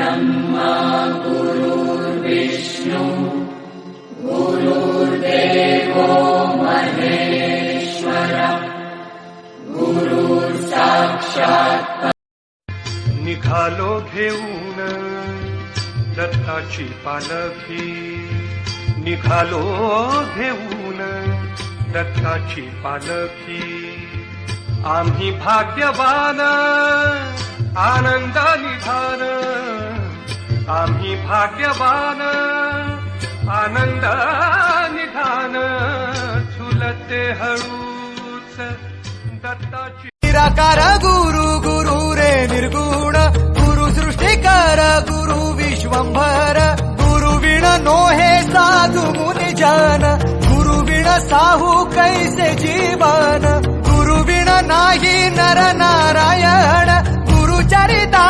ब्रह्मा गुरुर्विष्णु गुरुर्देवो महेश्वरः गुरुर्साक्षात्। निघालो घेऊन दत्ताची पालखी, निघालो घेऊन दत्ताची पालखी। आम्ही भाग्यवान आनंदानी धान, आम्ही भाग्यवान आनंदानी धान। झुलते हळूच दत्ताची निराकार गुरु गुरु रे निर्गुण, गुरु सृष्टिकार गुरु विश्वंभर। गुरु विण नोहे साधु मुनि जन, गुरु विण साहू कैसे जीवन। गुरु विण नाही नर नारायण, गुरु चरिता